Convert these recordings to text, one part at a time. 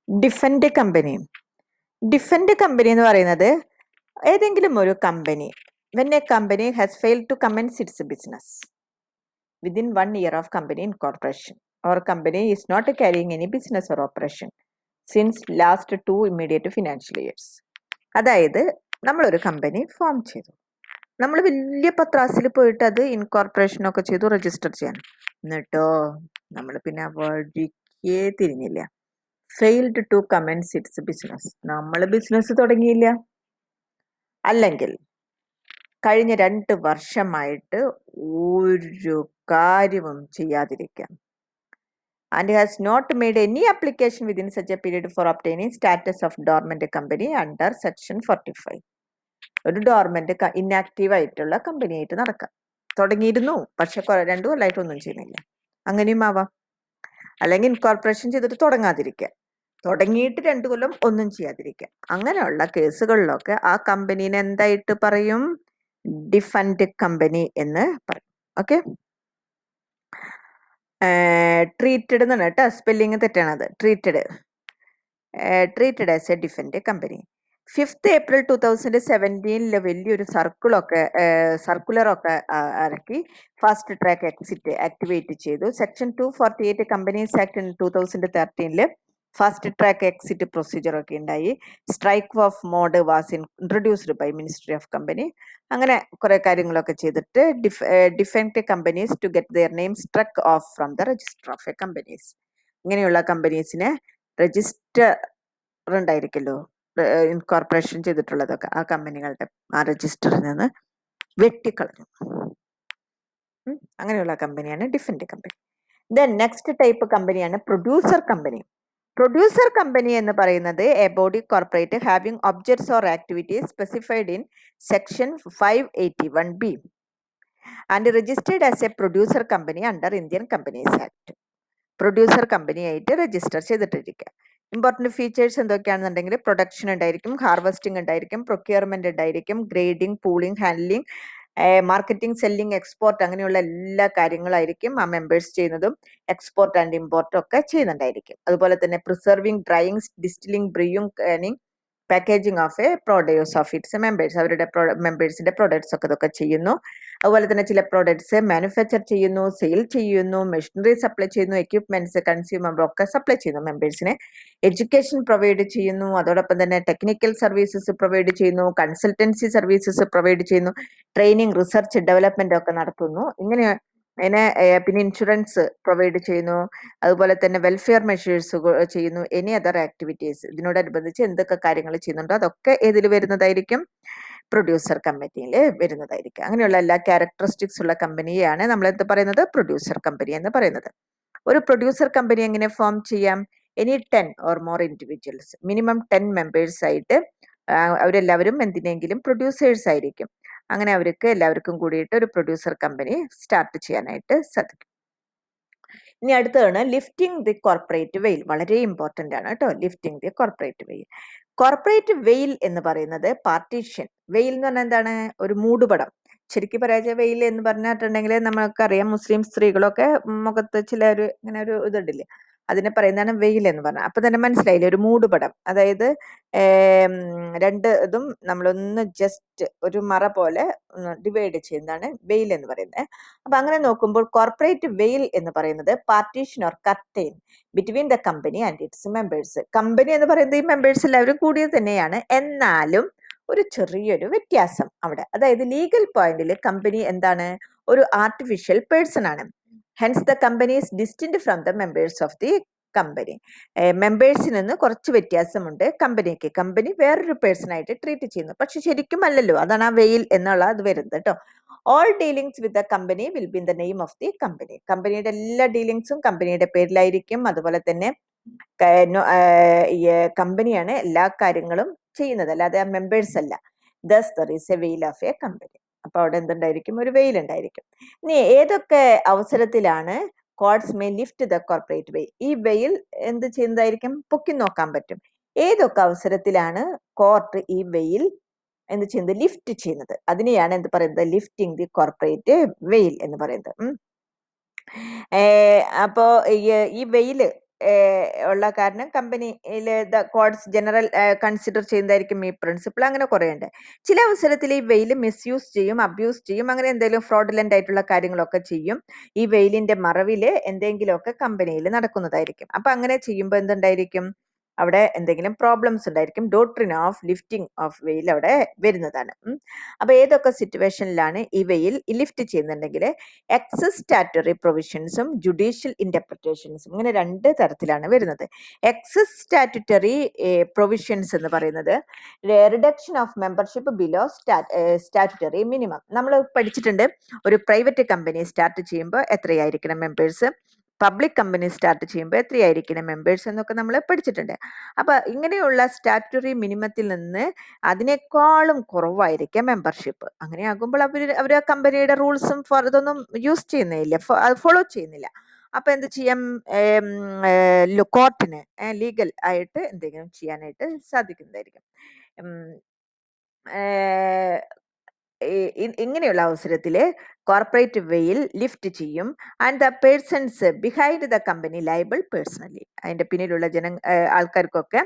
Defend company. Defend company എന്ന് പറയുന്നത് ഏതെങ്കിലും ഒരു company when a company has failed to commence its business within 1 year of company incorporation or company is not carrying any business or operation since last 2 immediate financial years. അതായത് നമ്മളൊരു company form ചെയ്തു, നമ്മൾ വലിയ പത്രാസിൽ പോയിട്ട് അത് ഇൻകോർപ്പറേഷനൊക്കെ ചെയ്തു register ചെയ്യാൻ, എന്നിട്ടോ നമ്മൾ പിന്നെ ആ വഴിക്കേ തിരിഞ്ഞില്ല. Failed to commence its business, നമ്മൾ ബിസിനസ് തുടങ്ങിയില്ല. അല്ലെങ്കിൽ കഴിഞ്ഞ 2 വർഷമായിട്ട് ഒരു കാര്യവും ചെയ്യാതിരിക്കാം. and has not made any application within such a period for obtaining status of dormant company under section 45. ഒരു ഡോർമെന്റ് ഇന്നാക്റ്റീവ് ആയിട്ടുള്ള കമ്പനിയായിട്ട് നടക്കാം. തുടങ്ങിയിരുന്നു പക്ഷെ 2 കൊല്ലമായിട്ട് ഒന്നും ചെയ്യുന്നില്ല, അങ്ങനെയും ആവാം. അല്ലെങ്കിൽ ഇൻകോർപ്പറേഷൻ ചെയ്തിട്ട് തുടങ്ങാതിരിക്കുക, തുടങ്ങിയിട്ട് 2 കൊല്ലം ഒന്നും ചെയ്യാതിരിക്കുക. അങ്ങനെയുള്ള കേസുകളിലൊക്കെ ആ കമ്പനീനെ എന്തായിട്ട് പറയും? ഡിഫൻഡ് കമ്പനി എന്ന് പറയും. ഓക്കെ, ട്രീറ്റഡ് എന്നാണ് കേട്ടോ, സ്പെല്ലിങ് തെറ്റാണത്. Treated as a defunct company. 5th April 2017 വലിയൊരു സർക്കുലറൊക്കെ ഇറക്കി ഫാസ്റ്റ് ട്രാക്ക് എക്സിറ്റ് ആക്ടിവേറ്റ് ചെയ്തു. Section 248 companies act 2013 fast track exit procedure ഒക്കെ ഉണ്ടായി. Strike off mode was introduced by ministry of company. അങ്ങനെ കുറെ കാര്യങ്ങളൊക്കെ ചെയ്തിട്ട് defunct companies to get their name struck off from the register of a companies. ഇങ്ങനെയുള്ള കമ്പനീസിന് register ഉണ്ടായിരിക്കല്ലോ, incorporation ചെയ്തിട്ടുള്ളതൊക്കെ, ആ കമ്പനികളുടെ ആ രജിസ്റ്ററിൽ നിന്ന് വെട്ടിക്കളഞ്ഞു. അങ്ങനെയുള്ള കമ്പനിയാണ് defunct company. Then next type കമ്പനിയാണ് പ്രൊഡ്യൂസർ കമ്പനി. പ്രൊഡ്യൂസർ കമ്പനി എന്ന് പറയുന്നത് a body corporate having objects or activities specified in section 581B and registered as a producer company under Indian companies act. Producer കമ്പനിയായിട്ട് register ചെയ്തിട്ടിരിക്കുക. Important features എന്തൊക്കെയാണെന്നുണ്ടെങ്കിൽ production ഉണ്ടായിരിക്കും, harvesting ഉണ്ടായിരിക്കും, procurement ഉണ്ടായിരിക്കും, grading, pooling, handling, marketing, selling, export, അങ്ങനെയുള്ള എല്ലാ കാര്യങ്ങളായിരിക്കും ആ മെമ്പേഴ്സ് ചെയ്യുന്നതും. എക്സ്പോർട്ട് ആൻഡ് ഇമ്പോർട്ട് ഒക്കെ ചെയ്യുന്നുണ്ടായിരിക്കും. അതുപോലെ തന്നെ preserving, drying, distilling, brewing, canning, packaging of a produce of its members, അവരുടെ മെമ്പേഴ്സിന്റെ പ്രൊഡക്ട്സ് ഒക്കെ ഇതൊക്കെ ചെയ്യുന്നു. അതുപോലെ തന്നെ ചില പ്രോഡക്ട്സ് മാനുഫാക്ചർ ചെയ്യുന്നു, സെയിൽ ചെയ്യുന്നു, മെഷീനറി സപ്ലൈ ചെയ്യുന്നു, എക്യുപ്മെന്റ്സ്, കൺസ്യൂമർ ഒക്കെ സപ്ലൈ ചെയ്യുന്നു മെമ്പേഴ്സിന്. എഡ്യൂക്കേഷൻ പ്രൊവൈഡ് ചെയ്യുന്നു, അതോടൊപ്പം തന്നെ ടെക്നിക്കൽ സർവീസസ് പ്രൊവൈഡ് ചെയ്യുന്നു, കൺസൾട്ടൻസി സർവീസസ് പ്രൊവൈഡ് ചെയ്യുന്നു, ട്രെയിനിങ്, റിസർച്ച്, ഡെവലപ്മെന്റ് ഒക്കെ നടത്തുന്നു. ഇങ്ങനെ പിന്നെ ഇൻഷുറൻസ് പ്രൊവൈഡ് ചെയ്യുന്നു, അതുപോലെ തന്നെ വെൽഫെയർ മെഷേഴ്സ് ചെയ്യുന്നു, എനി അതർ ആക്ടിവിറ്റീസ്, ഇതിനോടനുബന്ധിച്ച് എന്തൊക്കെ കാര്യങ്ങൾ ചെയ്യുന്നുണ്ടോ അതൊക്കെ ഏതിൽ വരുന്നതായിരിക്കും? പ്രൊഡ്യൂസർ കമ്പനിയിൽ വരുന്നതായിരിക്കും. അങ്ങനെയുള്ള എല്ലാ ക്യാരക്ടറിസ്റ്റിക്സ് ഉള്ള കമ്പനിയാണ് നമ്മൾ എന്ത് പറയുന്നത്? പ്രൊഡ്യൂസർ കമ്പനി എന്ന് പറയുന്നത്. ഒരു പ്രൊഡ്യൂസർ കമ്പനി എങ്ങനെ ഫോം ചെയ്യാം? Any 10 or more individuals, minimum 10 members ആയിട്ട് അവരെല്ലാവരും എന്തിനെങ്കിലും പ്രൊഡ്യൂസേഴ്സ് ആയിരിക്കും. അങ്ങനെ അവർക്ക് എല്ലാവർക്കും കൂടിയിട്ട് ഒരു പ്രൊഡ്യൂസർ കമ്പനി സ്റ്റാർട്ട് ചെയ്യാനായിട്ട് സാധിക്കും. ഇനി അടുത്തതാണ് ലിഫ്റ്റിംഗ് ദി കോർപ്പറേറ്റ് വെയിൽ. വളരെ ഇമ്പോർട്ടൻ്റ് ആണ് കേട്ടോ, ലിഫ്റ്റിംഗ് ദി കോർപ്പറേറ്റ് വെയിൽ. കോർപ്പറേറ്റ് വെയിൽ എന്ന് പറയുന്നത് പാർട്ടീഷൻ. വെയിൽ എന്ന് പറഞ്ഞാൽ എന്താണ്? ഒരു മൂടുപടം. ശരിക്കും പറയാ വെയിൽ എന്ന് പറഞ്ഞിട്ടുണ്ടെങ്കിൽ നമുക്കറിയാം, മുസ്ലിം സ്ത്രീകളൊക്കെ മുഖത്ത് ചില ഒരു ഇങ്ങനെ ഒരു ഇതുണ്ടില്ലേ, അതിനെ പറയുന്നതാണ് വെയിൽ എന്ന് പറഞ്ഞാൽ. അപ്പൊ തന്നെ മനസ്സിലായില്ലേ, ഒരു മൂടുപടം. അതായത് 2 ഇതും നമ്മളൊന്ന് ജസ്റ്റ് ഒരു മറ പോലെ ഡിവൈഡ് ചെയ്യുന്നതാണ് വെയിൽ എന്ന് പറയുന്നത്. അപ്പൊ അങ്ങനെ നോക്കുമ്പോൾ കോർപ്പറേറ്റ് വെയിൽ എന്ന് പറയുന്നത് partition or curtain between the company and it's members. Company എന്ന് പറയുന്നത് ഈ മെമ്പേഴ്സ് എല്ലാവരും കൂടിയത് തന്നെയാണ്, എന്നാലും ഒരു ചെറിയൊരു വ്യത്യാസം അവിടെ. അതായത് ലീഗൽ പോയിന്റിൽ കമ്പനി എന്താണ്? ഒരു ആർട്ടിഫിഷ്യൽ പേഴ്സൺ ആണ്. Hence the company is distinct from the members of the company. മെമ്പേഴ്സിൽ നിന്ന് കുറച്ച് വ്യത്യാസമുണ്ട് കമ്പനിക്ക്. കമ്പനി വേറൊരു പേഴ്സൺ ആയിട്ട് ട്രീറ്റ് ചെയ്യുന്നു, പക്ഷെ ശരിക്കും അല്ലല്ലോ. അതാണ് ആ വെയിൽ എന്നുള്ള അത് വരുന്നത് കേട്ടോ. All dealings with the company will be in the name of the company. കമ്പനിയുടെ എല്ലാ ഡീലിങ്സും കമ്പനിയുടെ പേരിലായിരിക്കും. അതുപോലെ തന്നെ കമ്പനിയാണ് എല്ലാ കാര്യങ്ങളും ചെയ്യുന്നത്, അല്ലാതെ മെമ്പേഴ്സ് അല്ല. Thus there is a veil of a company. അപ്പൊ അവിടെ എന്തുണ്ടായിരിക്കും? ഒരു വെയിൽ ഉണ്ടായിരിക്കും. ഇനി ഏതൊക്കെ അവസരത്തിലാണ് courts may lift the corporate veil? ഈ വെയിൽ എന്ത് ചെയ്യുന്നതായിരിക്കും? പൊക്കി നോക്കാൻ പറ്റും. ഏതൊക്കെ അവസരത്തിലാണ് കോർട്ട് ഈ വെയിൽ എന്ത് ചെയ്യുന്നത്? ലിഫ്റ്റ് ചെയ്യുന്നത്. അതിനെയാണ് എന്ത് പറയുന്നത്? ലിഫ്റ്റിംഗ് ദി കോർപ്പറേറ്റ് വെയിൽ എന്ന് പറയുന്നത്. അപ്പോ ഈ വെയില് ഉള്ള കാരണം കമ്പനിയിൽ ദ കോഡ്സ് ജനറൽ കൺസിഡർ ചെയ്യുന്നതായിരിക്കും ഈ പ്രിൻസിപ്പിൾ. അങ്ങനെ കുറേ ഉണ്ട്. ചില അവസരത്തിൽ ഈ വെയിൽ മിസ്യൂസ് ചെയ്യും, അബ്യൂസ് ചെയ്യും, അങ്ങനെ എന്തെങ്കിലും ഫ്രോഡുലന്റ് ആയിട്ടുള്ള കാര്യങ്ങളൊക്കെ ചെയ്യും. ഈ വെയിലിന്റെ മറവിൽ എന്തെങ്കിലുമൊക്കെ കമ്പനിയിൽ നടക്കുന്നതായിരിക്കും. അപ്പൊ അങ്ങനെ ചെയ്യുമ്പോൾ എന്തുണ്ടായിരിക്കും, അവിടെ എന്തെങ്കിലും പ്രോബ്ലംസ് ഉണ്ടായിരിക്കും. ഡോക്ട്രിൻ ഓഫ് ലിഫ്റ്റിംഗ് ഓഫ് വെയിൽ അവിടെ വരുന്നതാണ്. അപ്പൊ ഏതൊക്കെ സിറ്റുവേഷനിലാണ് ഈ വെയിൽ ലിഫ്റ്റ് ചെയ്യുന്നുണ്ടെങ്കിൽ എക്സസ് സ്റ്റാറ്റുറി പ്രൊവിഷൻസും ജുഡീഷ്യൽ ഇന്റർപ്രിറ്റേഷൻസും, ഇങ്ങനെ രണ്ട് തരത്തിലാണ് വരുന്നത്. എക്സസ് സ്റ്റാറ്റുറ്ററി പ്രൊവിഷൻസ് എന്ന് പറയുന്നത് reduction of membership below statutory minimum. നമ്മൾ പഠിച്ചിട്ടുണ്ട്, ഒരു പ്രൈവറ്റ് കമ്പനി സ്റ്റാർട്ട് ചെയ്യുമ്പോൾ എത്രയായിരിക്കണം മെമ്പേഴ്സ്, പബ്ലിക് കമ്പനി സ്റ്റാർട്ട് ചെയ്യുമ്പോൾ എത്രയായിരിക്കണം മെമ്പേഴ്സ് എന്നൊക്കെ നമ്മൾ പഠിച്ചിട്ടുണ്ട്. അപ്പൊ ഇങ്ങനെയുള്ള സ്റ്റാറ്റുറ്ററി മിനിമത്തിൽ നിന്ന് അതിനേക്കാളും കുറവായിരിക്കാം മെമ്പർഷിപ്പ്. അങ്ങനെ ആകുമ്പോൾ അവർ ആ കമ്പനിയുടെ റൂൾസും ഇതൊന്നും യൂസ് ചെയ്യുന്നില്ല, അത് ഫോളോ ചെയ്യുന്നില്ല. അപ്പൊ എന്ത് ചെയ്യാം, കോർട്ടിന് ലീഗൽ ആയിട്ട് എന്തെങ്കിലും ചെയ്യാനായിട്ട് സാധിക്കുന്നതായിരിക്കും. ഇങ്ങനെയുള്ള അവസരത്തിൽ കോർപ്പറേറ്റ് വെയിൽ ലിഫ്റ്റ് ചെയ്യും. And the persons behind the company liable personally, അതിന്റെ പിന്നിലുള്ള ആൾക്കാർക്കൊക്കെ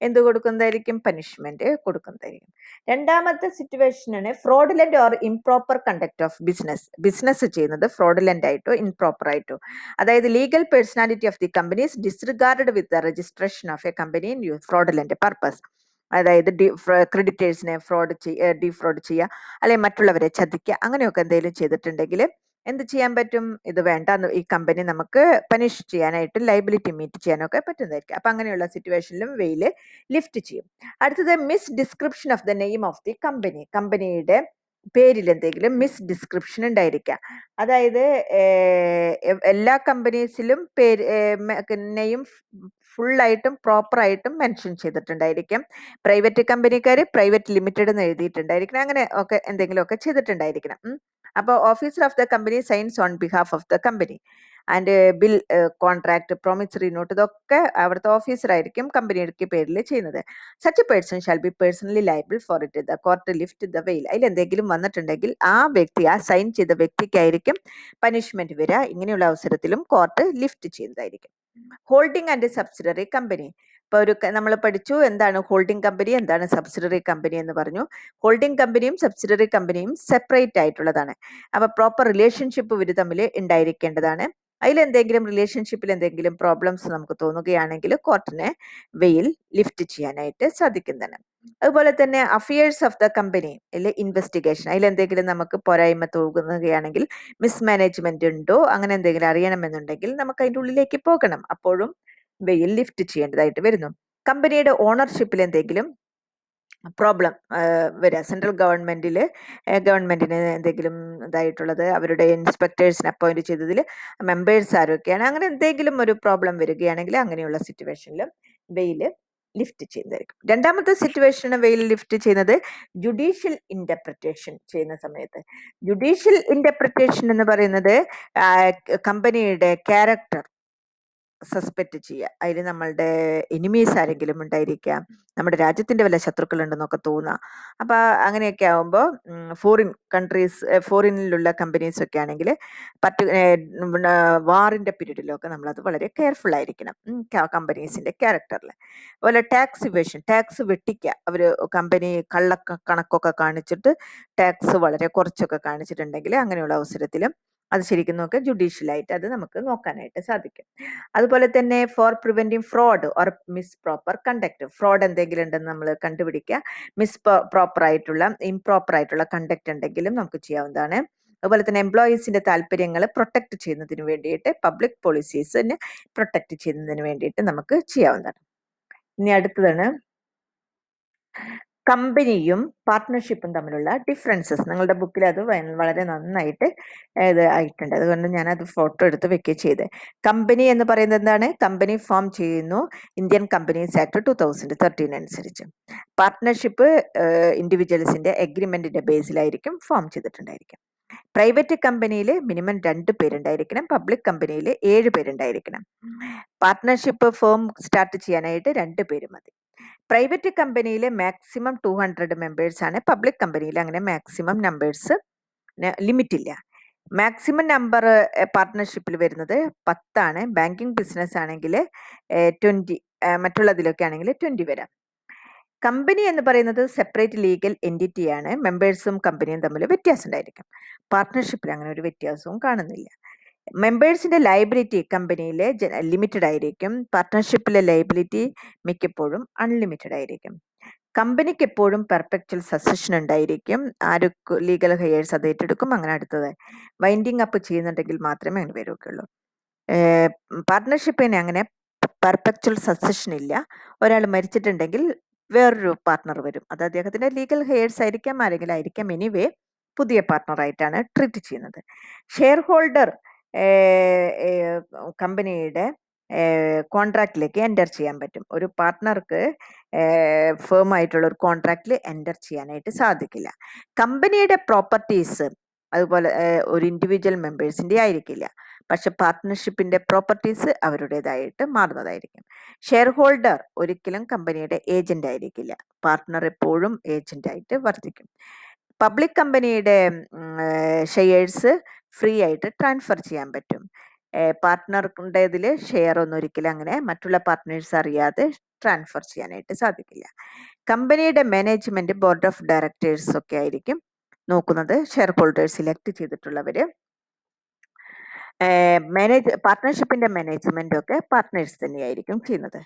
എന്ത് കൊടുക്കുന്നതായിരിക്കും, പനിഷ്മെന്റ് കൊടുക്കുന്നതായിരിക്കും. രണ്ടാമത്തെ സിറ്റുവേഷനാണ് fraudulent or improper conduct of business ചെയ്യുന്നത് ഫ്രോഡുലന്റ് ആയിട്ടോ ഇംപ്രോപ്പർ ആയിട്ടോ, അതായത് legal personality of the companies disregard with the registration of a company in fraudulent purpose. അതായത് ക്രെഡിറ്റേഴ്സിനെ ഡിഫ്രോഡ് ചെയ്യുക, അല്ലെങ്കിൽ മറ്റുള്ളവരെ ചതിക്കുക, അങ്ങനെയൊക്കെ എന്തെങ്കിലും ചെയ്തിട്ടുണ്ടെങ്കിൽ എന്ത് ചെയ്യാൻ പറ്റും, ഇത് വേണ്ട, ഈ കമ്പനി നമുക്ക് പനിഷ് ചെയ്യാനായിട്ട് ലൈബിലിറ്റി മീറ്റ് ചെയ്യാനൊക്കെ പറ്റുന്നതായിരിക്കും. അപ്പൊ അങ്ങനെയുള്ള സിറ്റുവേഷനിലും വെയിൽ ലിഫ്റ്റ് ചെയ്യും. അടുത്തത് miss description of the name of the company, കമ്പനിയുടെ പേരിൽ എന്തെങ്കിലും മിസ് ഡിസ്ക്രിപ്ഷൻ ഉണ്ടായിരിക്കാം. അതായത് എല്ലാ കമ്പനീസിലും പേര് നെയിം ഫുള്ളായിട്ടും പ്രോപ്പറായിട്ടും മെൻഷൻ ചെയ്തിട്ടുണ്ടായിരിക്കും. പ്രൈവറ്റ് കമ്പനിക്കാർ പ്രൈവറ്റ് ലിമിറ്റഡ് എന്ന് എഴുതിയിട്ടുണ്ടായിരിക്കണം, അങ്ങനെ ഒക്കെ എന്തെങ്കിലുമൊക്കെ ചെയ്തിട്ടുണ്ടായിരിക്കണം. അപ്പോൾ officer of the company signs on behalf of the company and bill, contract, promissory note, ഇതൊക്കെ അവിടുത്തെ ഓഫീസർ ആയിരിക്കും കമ്പനിയുടെ പേരിൽ ചെയ്യുന്നത്. Such a person shall be personally liable for it the court lift the veil. അതിൽ എന്തെങ്കിലും വന്നിട്ടുണ്ടെങ്കിൽ ആ വ്യക്തി, ആ സൈൻ ചെയ്ത വ്യക്തിക്കായിരിക്കും പനിഷ്മെന്റ് വരിക. ഇങ്ങനെയുള്ള അവസരത്തിലും കോർട്ട് ലിഫ്റ്റ് ചെയ്യുന്നതായിരിക്കും. ഹോൾഡിംഗ് ആൻഡ് സബ്സിഡറി കമ്പനി, ഇപ്പൊ നമ്മൾ പഠിച്ചു എന്താണ് ഹോൾഡിംഗ് കമ്പനി, എന്താണ് സബ്സിഡറി കമ്പനി എന്ന് പറഞ്ഞു. ഹോൾഡിംഗ് കമ്പനിയും സബ്സിഡറി കമ്പനിയും സെപ്പറേറ്റ് ആയിട്ടുള്ളതാണ്. അപ്പൊ പ്രോപ്പർ റിലേഷൻഷിപ്പ് ഇവർ തമ്മിൽ ഉണ്ടായിരിക്കേണ്ടതാണ്. അതിലെന്തെങ്കിലും റിലേഷൻഷിപ്പിൽ എന്തെങ്കിലും പ്രോബ്ലംസ് നമുക്ക് തോന്നുകയാണെങ്കിൽ കോർട്ടിനെ വെയിൽ ലിഫ്റ്റ് ചെയ്യാനായിട്ട് സാധിക്കുന്നതാണ്. അതുപോലെ തന്നെ affairs of the company investigation, അതിലെന്തെങ്കിലും നമുക്ക് പോരായ്മ തോന്നുകയാണെങ്കിൽ, മിസ്മാനേജ്മെന്റ് ഉണ്ടോ, അങ്ങനെ എന്തെങ്കിലും അറിയണമെന്നുണ്ടെങ്കിൽ നമുക്ക് അതിൻ്റെ ഉള്ളിലേക്ക് പോകണം. അപ്പോഴും വെയിൽ ലിഫ്റ്റ് ചെയ്യേണ്ടതായിട്ട് വരുന്നു. കമ്പനിയുടെ ഓണർഷിപ്പിൽ എന്തെങ്കിലും പ്രോബ്ലം വരിക, സെൻട്രൽ ഗവൺമെന്റിന് എന്തെങ്കിലും ഇതായിട്ടുള്ളത്, അവരുടെ ഇൻസ്പെക്ടേഴ്സിനെ അപ്പോയിന്റ് ചെയ്തതിൽ മെമ്പേഴ്സ് ആരൊക്കെയാണ്, അങ്ങനെ എന്തെങ്കിലും ഒരു പ്രോബ്ലം വരികയാണെങ്കിൽ അങ്ങനെയുള്ള സിറ്റുവേഷനിലും വെയിൽ ലിഫ്റ്റ് ചെയ്യുന്നതായിരിക്കും. രണ്ടാമത്തെ സിറ്റുവേഷൻ വെയിൽ ലിഫ്റ്റ് ചെയ്യുന്നത് ജുഡീഷ്യൽ ഇന്റർപ്രിറ്റേഷൻ ചെയ്യുന്ന സമയത്ത്. ജുഡീഷ്യൽ ഇന്റർപ്രിറ്റേഷൻ എന്ന് പറയുന്നത് കമ്പനിയുടെ ക്യാരക്ടർ സസ്പെക്ട് ചെയ്യുക, അതിൽ നമ്മളുടെ എനിമീസ് ആരെങ്കിലും ഉണ്ടായിരിക്കാം, നമ്മുടെ രാജ്യത്തിന്റെ വല്ല ശത്രുക്കളുണ്ടെന്നൊക്കെ തോന്നുക. അപ്പൊ അങ്ങനെയൊക്കെ ആകുമ്പോൾ ഫോറിനിലുള്ള കമ്പനീസ് ഒക്കെ ആണെങ്കിൽ വാറിന്റെ പീരീഡിലൊക്കെ നമ്മളത് വളരെ കെയർഫുൾ ആയിരിക്കണം കമ്പനീസിന്റെ ക്യാരക്ടറിൽ. അതുപോലെ ടാക്സ് ഇവേഷൻ, ടാക്സ് വെട്ടിക്കുക, അവർ കമ്പനി കണക്കൊക്കെ കാണിച്ചിട്ട് ടാക്സ് വളരെ കുറച്ചൊക്കെ കാണിച്ചിട്ടുണ്ടെങ്കിൽ അങ്ങനെയുള്ള അവസരത്തിലും അത് ശരിക്കും നോക്കുക ജുഡീഷ്യലായിട്ട് അത് നമുക്ക് നോക്കാനായിട്ട് സാധിക്കും. അതുപോലെ തന്നെ for preventing fraud or mis proper conduct, fraud എന്തെങ്കിലും ഉണ്ടെന്ന് നമ്മൾ കണ്ടുപിടിക്കുക, ഇംപ്രോപ്പർ ആയിട്ടുള്ള കണ്ടക്ട് ഉണ്ടെങ്കിലും നമുക്ക് ചെയ്യാവുന്നതാണ്. അതുപോലെ തന്നെ എംപ്ലോയീസിന്റെ താല്പര്യങ്ങൾ പ്രൊട്ടക്ട് ചെയ്യുന്നതിന് വേണ്ടിയിട്ട്, പബ്ലിക് പോളിസീസിനെ പ്രൊട്ടക്ട് ചെയ്യുന്നതിന് വേണ്ടിയിട്ട് നമുക്ക് ചെയ്യാവുന്നതാണ്. ഇനി അടുത്തതാണ് കമ്പനിയും പാർട്ട്ണർഷിപ്പും തമ്മിലുള്ള ഡിഫറൻസസ്. നിങ്ങളുടെ ബുക്കിൽ അത് വളരെ നന്നായിട്ട് ഇത് ആയിട്ടുണ്ട്, അതുകൊണ്ട് ഞാനത് ഫോട്ടോ എടുത്ത് വെക്കുകയും ചെയ്ത്. കമ്പനി എന്ന് പറയുന്നത് എന്താണ്, കമ്പനി ഫോം ചെയ്യുന്നു ഇന്ത്യൻ കമ്പനീസ് ആക്ട് 2013 അനുസരിച്ച്. പാർട്ട്ണർഷിപ്പ് ഇൻഡിവിജ്വൽസിന്റെ എഗ്രിമെന്റിന്റെ ബേസിലായിരിക്കും ഫോം ചെയ്തിട്ടുണ്ടായിരിക്കും. പ്രൈവറ്റ് കമ്പനിയിൽ മിനിമം 2 പേരുണ്ടായിരിക്കണം, പബ്ലിക് കമ്പനിയിൽ 7 പേരുണ്ടായിരിക്കണം. പാർട്ട്ണർഷിപ്പ് ഫേം സ്റ്റാർട്ട് ചെയ്യാനായിട്ട് 2 പേര് മതി. പ്രൈവറ്റ് കമ്പനിയിൽ മാക്സിമം 200 മെമ്പേഴ്സ് ആണ്, പബ്ലിക് കമ്പനിയിൽ അങ്ങനെ മാക്സിമം നമ്പേഴ്സ് ലിമിറ്റ് ഇല്ല. മാക്സിമം നമ്പർ പാർട്ട്ണർഷിപ്പിൽ വരുന്നത് 10 ആണ്. ബാങ്കിങ് ബിസിനസ് ആണെങ്കിൽ 20, മറ്റുള്ളതിലൊക്കെ ആണെങ്കിൽ 20 വരാം. കമ്പനി എന്ന് പറയുന്നത് സെപ്പറേറ്റ് ലീഗൽ എൻറ്റിറ്റി ആണ്. മെമ്പേഴ്സും കമ്പനിയും തമ്മിൽ വ്യത്യാസം ഉണ്ടായിരിക്കും. പാർട്ട്ണർഷിപ്പിൽ അങ്ങനെ ഒരു വ്യത്യാസവും കാണുന്നില്ല. മെമ്പേഴ്സിന്റെ ലയബിലിറ്റി കമ്പനിയിൽ ലിമിറ്റഡ് ആയിരിക്കും. പാർട്ട്ണർഷിപ്പിലെ ലയബിലിറ്റി മിക്കപ്പോഴും അൺലിമിറ്റഡ് ആയിരിക്കും. കമ്പനിക്ക് എപ്പോഴും പെർപെക്ച്വൽ സസഷൻ ഉണ്ടായിരിക്കും. ആര് ലീഗൽ ഹെയേഴ്സ് അത് ഏറ്റെടുക്കും, അങ്ങനെ അടുത്തത് വൈൻഡിങ് അപ്പ് ചെയ്യുന്നുണ്ടെങ്കിൽ മാത്രമേ അങ്ങനെ വരികയുള്ളൂ. പാർട്ട്ണർഷിപ്പിന് അങ്ങനെ പെർപെക്ച്വൽ സസഷൻ ഇല്ല. ഒരാൾ മരിച്ചിട്ടുണ്ടെങ്കിൽ വേറൊരു പാർട്ട്ണർ വരും. അത് അദ്ദേഹത്തിന്റെ ലീഗൽ ഹെയേഴ്സ് ആയിരിക്കാം, ആരെങ്കിലും ആയിരിക്കാം. എനിവേ പുതിയ പാർട്ട്ണറായിട്ടാണ് ട്രീറ്റ് ചെയ്യുന്നത്. ഷെയർ ഹോൾഡർ കമ്പനിയുടെ കോൺട്രാക്റ്റിലേക്ക് എൻ്റർ ചെയ്യാൻ പറ്റും. ഒരു പാർട്ട്ണർക്ക് ഫേം ആയിട്ടുള്ള ഒരു കോൺട്രാക്റ്റിൽ എൻ്റർ ചെയ്യാനായിട്ട് സാധിക്കില്ല. കമ്പനിയുടെ പ്രോപ്പർട്ടീസ് അതുപോലെ ഒരു ഇൻഡിവിജ്വൽ മെമ്പേഴ്സിൻ്റെ ആയിരിക്കില്ല. പക്ഷെ പാർട്ട്ണർഷിപ്പിൻ്റെ പ്രോപ്പർട്ടീസ് അവരുടേതായിട്ട് മാറുന്നതായിരിക്കും. ഷെയർ ഹോൾഡർ ഒരിക്കലും കമ്പനിയുടെ ഏജൻ്റ് ആയിരിക്കില്ല. പാർട്ട്ണർ എപ്പോഴും ഏജൻ്റായിട്ട് വർത്തിക്കും. പബ്ലിക് കമ്പനിയുടെ ഷെയർസ് ഫ്രീ ആയിട്ട് ട്രാൻസ്ഫർ ചെയ്യാൻ പറ്റും. പാർട്ട്ണറുടേതിൽ ഷെയർ ഒന്നും ഒരിക്കലും അങ്ങനെ മറ്റുള്ള പാർട്ട്നേഴ്സ് അറിയാതെ ട്രാൻസ്ഫർ ചെയ്യാനായിട്ട് സാധിക്കില്ല. കമ്പനിയുടെ മാനേജ്മെന്റ്, ബോർഡ് ഓഫ് ഡയറക്ടേഴ്സ് ഒക്കെ ആയിരിക്കും നോക്കുന്നത്. ഷെയർ ഹോൾഡേഴ്സ് ഇലക്ട് ചെയ്തിട്ടുള്ളവര്. പാർട്ട്ണർഷിപ്പിന്റെ മാനേജ്മെന്റ് ഒക്കെ പാർട്ട്നേഴ്സ് തന്നെയായിരിക്കും ചെയ്യുന്നത്.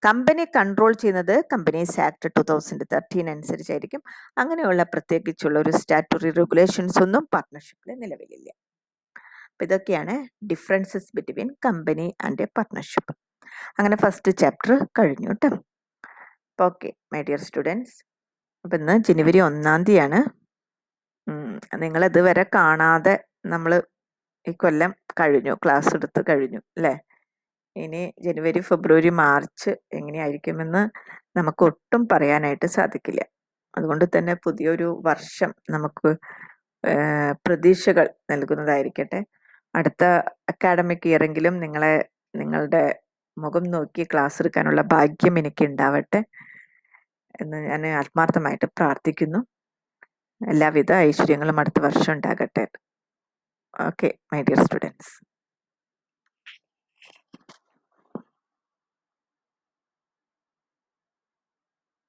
കമ്പനി കൺട്രോൾ ചെയ്യുന്നത് കമ്പനീസ് ആക്ട് 2013 അനുസരിച്ചായിരിക്കും. അങ്ങനെയുള്ള പ്രത്യേകിച്ചുള്ള ഒരു സ്റ്റാറ്റുട്ടറി റെഗുലേഷൻസ് ഒന്നും പാർട്ട്ണർഷിപ്പിൽ നിലവിലില്ല. അപ്പം ഇതൊക്കെയാണ് differences between company and partnership. അങ്ങനെ ഫസ്റ്റ് ചാപ്റ്റർ കഴിഞ്ഞു കേട്ടോ. അപ്പോൾ ഓക്കെ മൈ ഡിയർ സ്റ്റുഡൻസ്, അപ്പം ഇന്ന് ജനുവരി 1-ാം തീയതിയാണ്. നിങ്ങളിതുവരെ കാണാതെ നമ്മൾ ഈ കൊല്ലം കഴിഞ്ഞു, ക്ലാസ് എടുത്ത് കഴിഞ്ഞു അല്ലേ. ഇനി ജനുവരി, ഫെബ്രുവരി, മാർച്ച് എങ്ങനെയായിരിക്കുമെന്ന് നമുക്ക് ഒട്ടും പറയാനായിട്ട് സാധിക്കില്ല. അതുകൊണ്ട് തന്നെ പുതിയൊരു വർഷം നമുക്ക് പ്രതീക്ഷകൾ നൽകുന്നതായിരിക്കട്ടെ. അടുത്ത അക്കാഡമിക് ഇയറെങ്കിലും നിങ്ങളുടെ മുഖം നോക്കി ക്ലാസ് എടുക്കാനുള്ള ഭാഗ്യം എനിക്ക് ഉണ്ടാവട്ടെ എന്ന് ഞാൻ ആത്മാർത്ഥമായിട്ട് പ്രാർത്ഥിക്കുന്നു. എല്ലാവിധ ഐശ്വര്യങ്ങളും അടുത്ത വർഷം ഉണ്ടാകട്ടെ. Okay, my dear students.